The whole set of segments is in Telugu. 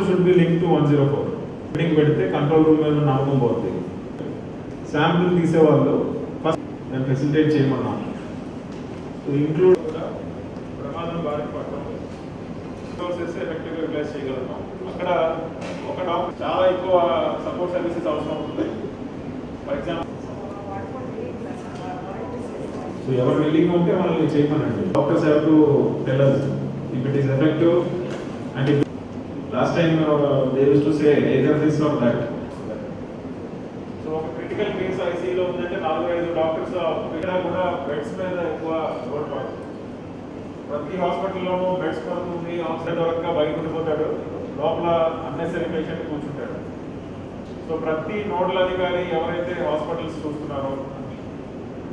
should be linked to 104. Meeting పెడితే కంట్రోల్ రూమ్ మీద నమ్మకం పోతుంది. శాంపుల్ తీసేవాళ్ళు ఫస్ట్ నేను ఫెసిలిటేట్ చేయమన్నాను. సో ఇంక్లూడ్ కూడా ప్రమాదం బారిన పడటం రిసోర్సెస్ ఎఫెక్టివ్గా యూటిలైజ్ చేయగలుగుతాం. అక్కడ ఒక డాక్టర్ చాలా ఎక్కువ సపోర్ట్ సర్వీసెస్ అవసరం అవుతుంది. ఫర్ ఎగ్జాంపుల్ సో ఎవరు బిల్డింగ్ ఉంటే వాళ్ళని చేయమనండి. Doctors have to tell us if it is effective and if last time they used to say either this or that. So ఒక క్రిటికల్ కేసు ఐసీయూలో ఉందంటే 4-5 డాక్టర్స్ ఇక్కడ కూడా బెడ్స్ మీద ఎక్కువ లోడ్ పడుతుంది. ప్రతి హాస్పిటల్లోనూ బెడ్స్ పడుతుంది. ఆక్సిజన్ దొరక్క బయట ఉండిపోతాడు, లోపల అన్నెసరీ పేషెంట్ కూర్చుంటాడు. సో ప్రతి నోడల్ అధికారి ఎవరైతే హాస్పిటల్స్ చూస్తున్నారో,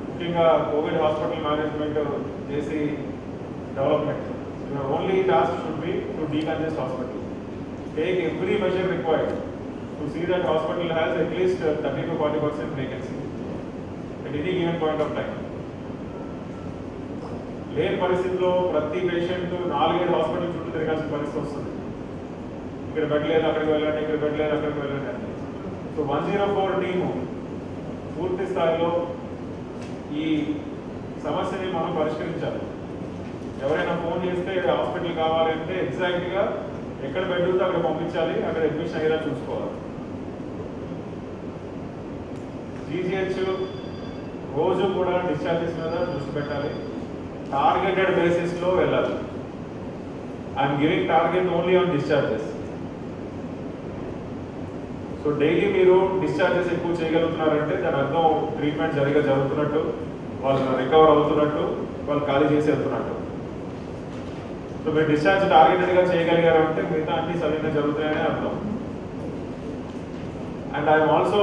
ముఖ్యంగా కోవిడ్ హాస్పిటల్ మేనేజ్మెంట్ చేసి development, only task should be to decongest hospital. Take every measure required to see that hospital has at least 30 to 40% vacancy at any given point of time. లేని పరిస్థితిలో ప్రతి పేషెంట్ 4-7 హాస్పిటల్ చుట్టూ తిరగాల్సిన పరిస్థితి వస్తుంది. ఇక్కడ బెడ్ లేదు అక్కడికి వెళ్ళండి, ఇక్కడ బెడ్ లేదు అక్కడికి వెళ్ళండి అని. సో 104 టీము పూర్తి స్థాయిలో ఈ సమస్యని మనం పరిష్కరించాలి. ఎవరైనా ఫోన్ చేస్తే హాస్పిటల్ కావాలి అంటే ఎగ్జాక్ట్గా ఎక్కడ బెడ్ ఉంటే అక్కడ పంపించాలి, అక్కడ అడ్మిషన్ అయ్యేలా చూసుకోవాలి. జీజీహెచ్ రోజు కూడా డిశ్చార్జెస్ మీద దృష్టి పెట్టాలి. టార్గెటెడ్ బేసిస్లో వెళ్ళాలి. I'm giving target only on discharges. So daily మీరు డిశ్చార్జెస్ ఎక్కువ చేయగలుగుతున్నారంటే దాని అర్థం ట్రీట్మెంట్ జరుగుతున్నట్టు, వాళ్ళు రికవర్ అవుతున్నట్టు, వాళ్ళు ఖాళీ చేసి వెళ్తున్నట్టు. సో మీరు డిశ్చార్జ్ టార్గెటెడ్గా చేయగలిగారు అంటే మిగతా అన్ని సరిగ్గా జరుగుతాయని అర్థం. And I'm also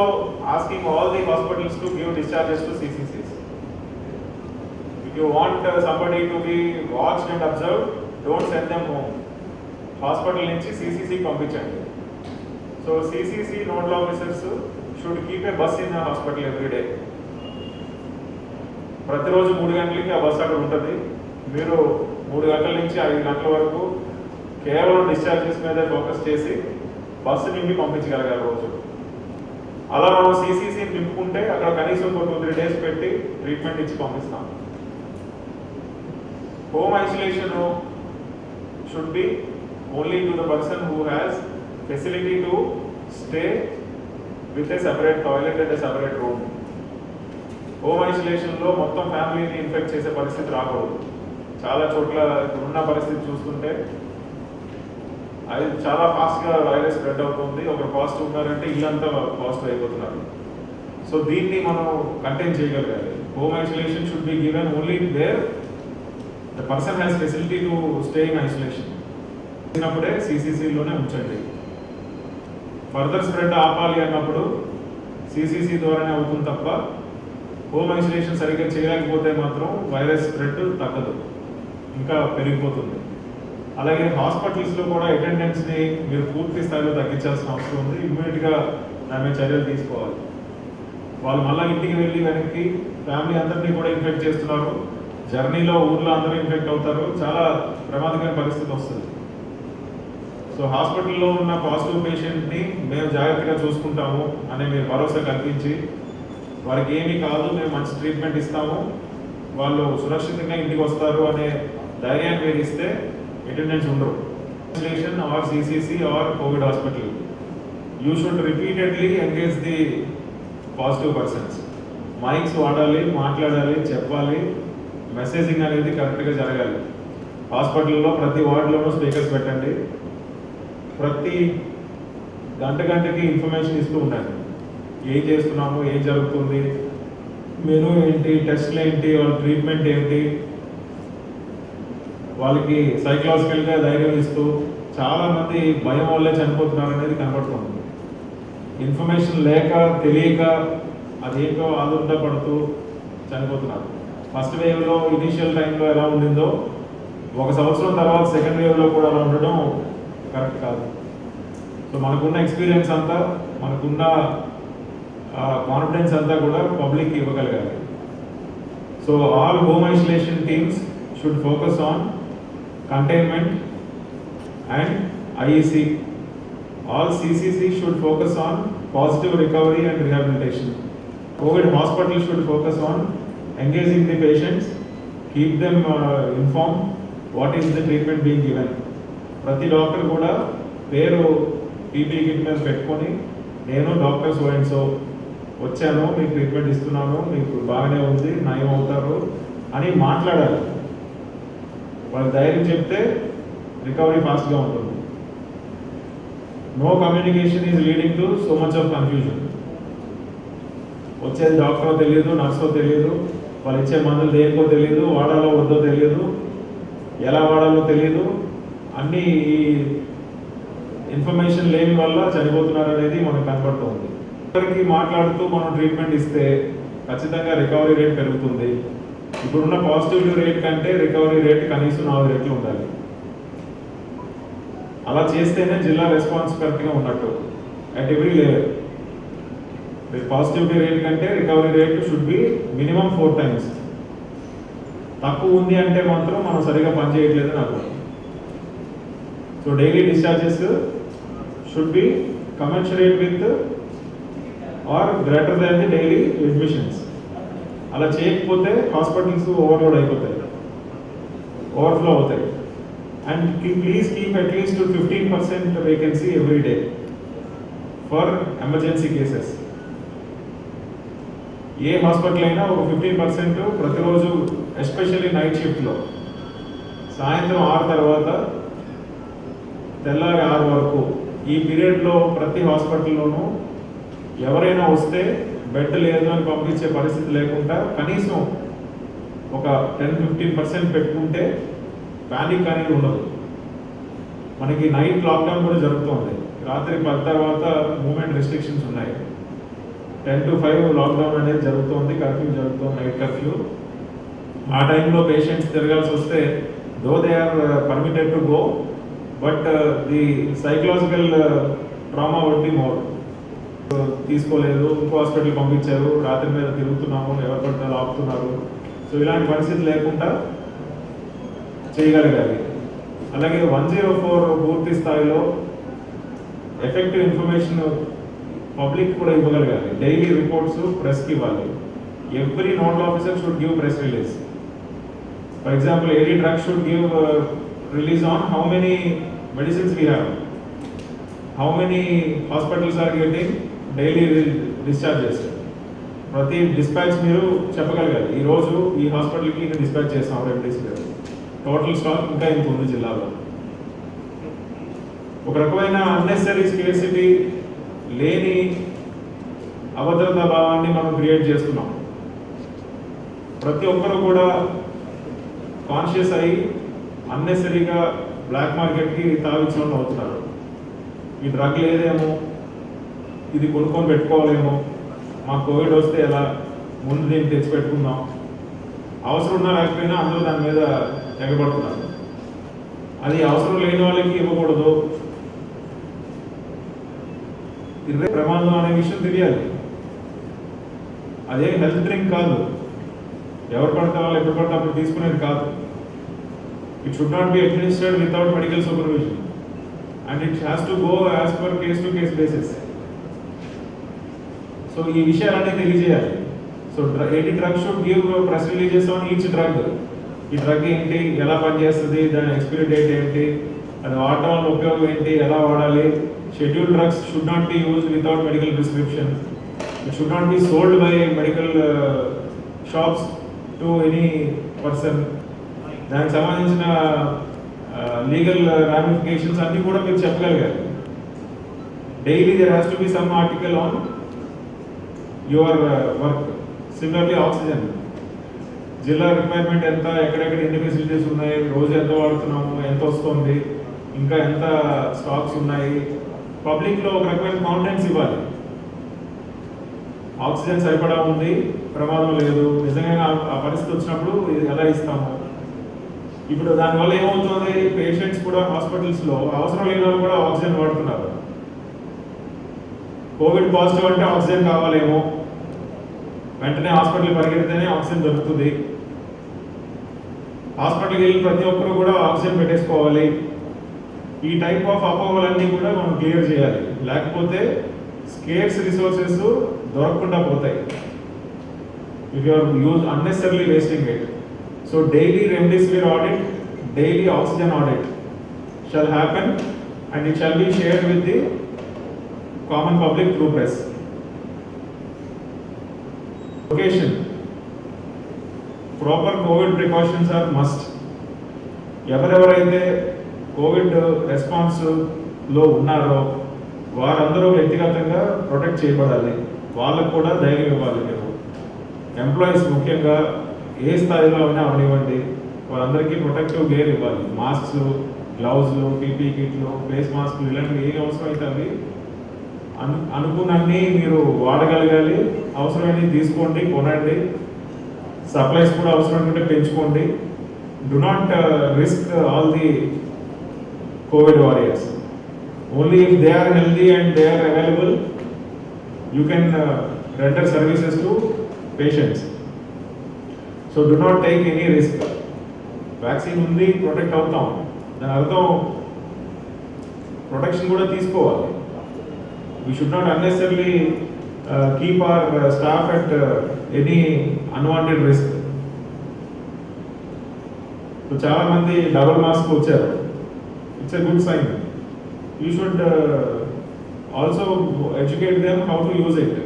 asking all the hospitals to give discharges to CCCs. If you want somebody to be watched and observe, don't send them home. Hospital నుంచి సిసిసికి పంపించండి. So CCC nodal officers should keep a bus in the hospital every day. ప్రతిరోజు 3 గంటలకి ఆ బస్ అక్కడ ఉంటుంది. మీరు 3 గంటల నుంచి 5 గంటల వరకు కేవలం డిశ్చార్జెస్ మీద ఫోకస్ చేసి బస్సు నింపి పంపించగలగాలి రోజు. అలా మనం సిసిసి నింపుకుంటే అక్కడ కనీసం 2-3 డేస్ పెట్టి ట్రీట్మెంట్ ఇచ్చి పంపిస్తాం. Home isolation should be only to the person who has facility to stay with a separate toilet and a separate room. Home ఐసోలేషన్లో మొత్తం ఫ్యామిలీని ఇన్ఫెక్ట్ చేసే పరిస్థితి రాకూడదు. చాలా చోట్ల ఉన్న పరిస్థితి చూస్తుంటే అది చాలా ఫాస్ట్గా వైరస్ స్ప్రెడ్ అవుతుంది. ఒకరు పాజిటివ్ ఉన్నారంటే ఇల్లంతా పాజిటివ్ అయిపోతున్నారు. సో దీన్ని మనం కంటైన్ చేయగలగాలి. Home isolation should be given only wear the person has facility to stay in isolation. వచ్చినప్పుడే సిసిసిలోనే ఉంచండి. ఫర్దర్ స్ప్రెడ్ ఆపాలి అన్నప్పుడు సిసిసి ద్వారానే అవుతుంది తప్ప హోమ్ ఐసోలేషన్ సరిగ్గా చేయలేకపోతే మాత్రం వైరస్ స్ప్రెడ్ తగ్గదు, ఇంకా పెరిగిపోతుంది. అలాగే హాస్పిటల్స్లో కూడా అటెండెన్స్ని మీరు పూర్తి స్థాయిలో తగ్గించాల్సిన అవసరం ఉంది. ఇమ్మీడియట్గా దాని మీద చర్యలు తీసుకోవాలి. వాళ్ళు మళ్ళీ ఇంటికి వెళ్ళి వెనక్కి ఫ్యామిలీ అందరినీ కూడా ఇన్ఫెక్ట్ చేస్తున్నారు. జర్నీలో ఊర్లో అందరూ ఇన్ఫెక్ట్ అవుతారు. చాలా ప్రమాదకరమైన పరిస్థితి వస్తుంది. సో హాస్పిటల్లో ఉన్న పాజిటివ్ పేషెంట్ని మేము జాగ్రత్తగా చూసుకుంటాము అనే మీరు భరోసా కల్పించి వారికి ఏమీ కాదు, మేము మంచి ట్రీట్మెంట్ ఇస్తాము, వాళ్ళు సురక్షితంగా ఇంటికి వస్తారు అనే ధైర్యాన్ని మీరు ఇస్తే అటెండెన్స్ ఉండరు. Isolation or CCC or COVID hospital, you should repeatedly engage the positive persons. Mics వాడాలి, మాట్లాడాలి, చెప్పాలి. మెసేజింగ్ అనేది కరెక్ట్గా జరగాలి. హాస్పిటల్లో ప్రతి వార్డులోనూ స్పీకర్స్ పెట్టండి. ప్రతి గంటకి ఇన్ఫర్మేషన్ ఇస్తూ ఉండండి. ఏం చేస్తున్నాము, ఏం జరుగుతుంది, మెనూ ఏంటి, టెస్ట్లు ఏంటి, వాళ్ళ ట్రీట్మెంట్ ఏంటి, వాళ్ళకి సైకలాజికల్గా ధైర్యం ఇస్తూ. చాలామంది భయం వల్లే చనిపోతున్నారు అనేది కనబడుతుంది. ఇన్ఫర్మేషన్ లేక తెలియక అదేంటో ఆదుర్దా పడుతూ చనిపోతున్నారు. ఫస్ట్ వేవ్లో ఇనీషియల్ టైంలో ఎలా ఉండిందో 1 సంవత్సరం తర్వాత సెకండ్ వేవ్లో కూడా అలా ఉండడం కరెక్ట్ కాదు. సో మనకున్న ఎక్స్పీరియన్స్ అంతా, మనకున్న కాన్ఫిడెన్స్ అంతా కూడా పబ్లిక్కి ఇవ్వగలగాలి. So all home isolation teams should focus on containment and IEC All CCC should focus on positive recovery and rehabilitation. COVID hospitals should focus on engaging the patients, keep them informed what is the treatment being given. ప్రతి డాక్టర్ కూడా పేరు పీపీ కిట్ మీద పెట్టుకొని నేను డాక్టర్ సో అండ్ సో వచ్చాను, మీకు ట్రీట్మెంట్ ఇస్తున్నాను, మీకు బాగానే ఉంది, నయం అవుతారు అని మాట్లాడాలి. వాళ్ళకి ధైర్యం చెప్తే రికవరీ ఫాస్ట్గా ఉంటుంది. No communication is leading to so much of confusion. వచ్చేది డాక్టరో తెలియదు, నర్సో తెలియదు, వాళ్ళు ఇచ్చే మందులు దేనికో తెలియదు, వాడాలో వద్దో తెలియదు, ఎలా వాడాలో తెలియదు. అన్నీ ఈ ఇన్ఫర్మేషన్ లేని వల్ల చనిపోతున్నారు అనేది మనకు కనపడుతుంది. ఒకరికి మాట్లాడుతూ మనం ట్రీట్మెంట్ ఇస్తే ఖచ్చితంగా రికవరీ రేట్ పెరుగుతుంది. ఇప్పుడున్న పాజిటివిటీ రేట్ కంటే రికవరీ రేట్ కనీసం 4 రెట్లు ఉండాలి. అలా చేస్తేనే జిల్లా రెస్పాన్స్ కరెక్ట్గా ఉన్నట్టు at every level. Positivity rate కంటే recovery rate should be minimum 4 times. తక్కువ ఉంది అంటే మాత్రం మనం సరిగా పనిచేయట్లేదు నాకు. So daily discharges should be commensurate with or greater than the daily admissions. అలా చేయకపోతే హాస్పిటల్స్ ఓవర్లోడ్ అయిపోతాయి, ఓవర్ఫ్లో అవుతాయి. And please keep at least 15% vacancy every day for emergency cases. ఏ హాస్పిటల్ అయినా ఒక 15% ప్రతిరోజు, ఎస్పెషల్లీ నైట్ షిఫ్ట్లో సాయంత్రం 6 తర్వాత తెల్లారి 6 వరకు ఈ పీరియడ్లో ప్రతి హాస్పిటల్లోనూ ఎవరైనా వస్తే బెడ్ లేదు అని పంపించే పరిస్థితి లేకుండా కనీసం ఒక 10-15% పెట్టుకుంటే ప్యానిక్ అనేది ఉండదు. మనకి నైట్ లాక్డౌన్ కూడా జరుగుతుంది. రాత్రి 10 తర్వాత మూమెంట్ రెస్ట్రిక్షన్స్ ఉన్నాయి. 10 to 5 లాక్డౌన్ అనేది జరుగుతుంది, కర్ఫ్యూ జరుగుతుంది, నైట్ కర్ఫ్యూ. ఆ టైంలో పేషెంట్స్ తిరగాల్సి వస్తే though they are permitted to go, but the psychological trauma would be more. తీసుకోలేదు, ఇంకో హాస్పిటల్ పంపించారు, రాత్రి మీద తిరుగుతున్నాము, ఎవరు పడితే ఆపుతున్నారు. సో ఇలాంటి పరిస్థితి లేకుండా చేయగలగాలి. అలాగే 104 పూర్తి స్థాయిలో ఎఫెక్టివ్ ఇన్ఫర్మేషన్ పబ్లిక్ కూడా ఇవ్వగలగాలి. డైలీ రిపోర్ట్స్ ప్రెస్కి ఇవ్వాలి. Every nodal officer should give press release. For example AD drugs should give release on how many medicines we have, how many hospitals are getting daily discharges. ప్రతి డిస్పాచ్ మీరు చెప్పగలగాలి, ఈరోజు ఈ హాస్పిటల్కి డిస్పాచ్ చేస్తాం రెమ్డెసివిర్, టోటల్ స్టాక్ ఇంకా ఇంత ఉంది జిల్లాలో. ఒక రకమైన అన్నెసరీ స్కేర్సిటీ లేని అభద్రతా భావాన్ని మనం క్రియేట్ చేస్తున్నాం. ప్రతి ఒక్కరు కూడా కాన్షియస్ అయ్యి అన్నెసరీగా బ్లాక్ మార్కెట్కి తావించడం అవుతున్నారు. ఈ డ్రగ్ లేదేమో, ఇది కొనుక్కొని పెట్టుకోవాలేమో, మా కోవిడ్ వస్తే ఎలా, ముందు దీన్ని తెచ్చి పెట్టుకుందాం, అవసరం ఉన్నా లేకపోయినా అందరూ దాని మీద ఎగబడుతున్నారు. అది అవసరం లేని వాళ్ళకి ఇవ్వకూడదు. ఇదే ప్రమాదం అనే విషయం తెలియాలి. అదే హెల్త్ డ్రింక్ కాదు, ఎవరు పడితే వాళ్ళు ఎప్పుడు పడితే అప్పుడు తీసుకునేది కాదు. It should not B administered without medical supervision and it has to go as per case to case basis. So ఈ విషయాలన్నీ తెలియజేయాలి. So AD drug should give press releases on each drug. ఈ డ్రగ్ ఏంటి, ఎలా పనిచేస్తుంది, దాని ఎక్స్పైరీ డేట్ ఏంటి, అది వాడటం వల్ల ఉపయోగం ఏంటి, ఎలా వాడాలి. Scheduled drugs should not be used without medical prescription. It should not be sold by medical shops to any person. దానికి సంబంధించిన లీగల్ రామిఫికేషన్స్ అన్నీ కూడా మీరు చెప్పగలిగారు. Daily there has to be some article on your work. Similarly oxygen, జిల్లా రిక్వైర్మెంట్ ఎంత, ఎక్కడెక్కడ ఎన్ని ఫెసిలిటీస్ ఉన్నాయి, రోజు ఎంత వాడుతున్నాము, ఎంత వస్తుంది, ఇంకా ఎంత స్టాక్స్ ఉన్నాయి. పబ్లిక్లో ఒక రకమైన కాన్ఫిడెన్స్ ఇవ్వాలి. ఆక్సిజన్ సరిపడా ఉంది, ప్రమాదం లేదు, నిజంగా ఆ పరిస్థితి వచ్చినప్పుడు ఎలా ఇస్తాము. ఇప్పుడు దానివల్ల ఏమవుతుంది, పేషెంట్స్ కూడా హాస్పిటల్స్లో అవసరం లేని వాళ్ళు కూడా ఆక్సిజన్ వాడుతున్నారు. కోవిడ్ పాజిటివ్ అంటే ఆక్సిజన్ కావాలేమో, వెంటనే హాస్పిటల్ పరిగెడితేనే ఆక్సిజన్ దొరుకుతుంది. హాస్పిటల్కి వెళ్ళి ప్రతి ఒక్కరు కూడా ఆక్సిజన్ పెట్టేసుకోవాలి. ఈ టైప్ ఆఫ్ అపోహలన్నీ కూడా మనం క్లియర్ చేయాలి, లేకపోతే స్కేర్స్ రిసోర్సెస్ దొరకకుండా పోతాయి if you are unnecessarily wasting it. So daily remdesivir audit, daily oxygen audit shall happen and it shall be shared with the common public through press. Location. Proper COVID precautions are must. ఎవరెవరైతే కోవిడ్ రెస్పాన్స్లో ఉన్నారో వారందరూ వ్యక్తిగతంగా ప్రొటెక్ట్ చేయబడాలి, వాళ్ళకు కూడా ధైర్యం ఇవ్వాలి. మీరు ఎంప్లాయీస్ ముఖ్యంగా ఏ స్థాయిలో అయినా అవనివ్వండి, వాళ్ళందరికీ ప్రొటెక్టివ్ గేర్ ఇవ్వాలి. మాస్క్స్, గ్లౌజ్లు, పీపీ కిట్లు, ఫేస్ మాస్క్లు ఇలాంటివి ఏ అవసరం అయితే అవి అనుకున్నన్ని మీరు వాడగలగాలి. అవసరమైనవి తీసుకోండి, కొనండి. సప్లైస్ కూడా అవసరమైనట్టు పెంచుకోండి. Do not risk all the COVID warriors. Only if they are healthy and they are available, you can render services to patients. So do not take any risk. Vaccine undi protect avtam, dani artham protection kuda teesukovali. We should not unnecessarily keep our staff at any unwanted risk. So చాలా మంది డబుల్ మాస్క్ వచ్చారు. It's a good sign. You should also educate them how to use it.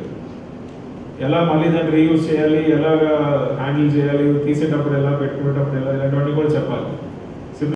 ఎలా మళ్ళీ దాన్ని రీయూజ్ చేయాలి, ఎలాగా హ్యాండిల్ చేయాలి, తీసేటప్పుడు ఎలా, పెట్టుకునేటప్పుడు ఎలా, ఇలాంటివన్నీ కూడా చెప్పాలి.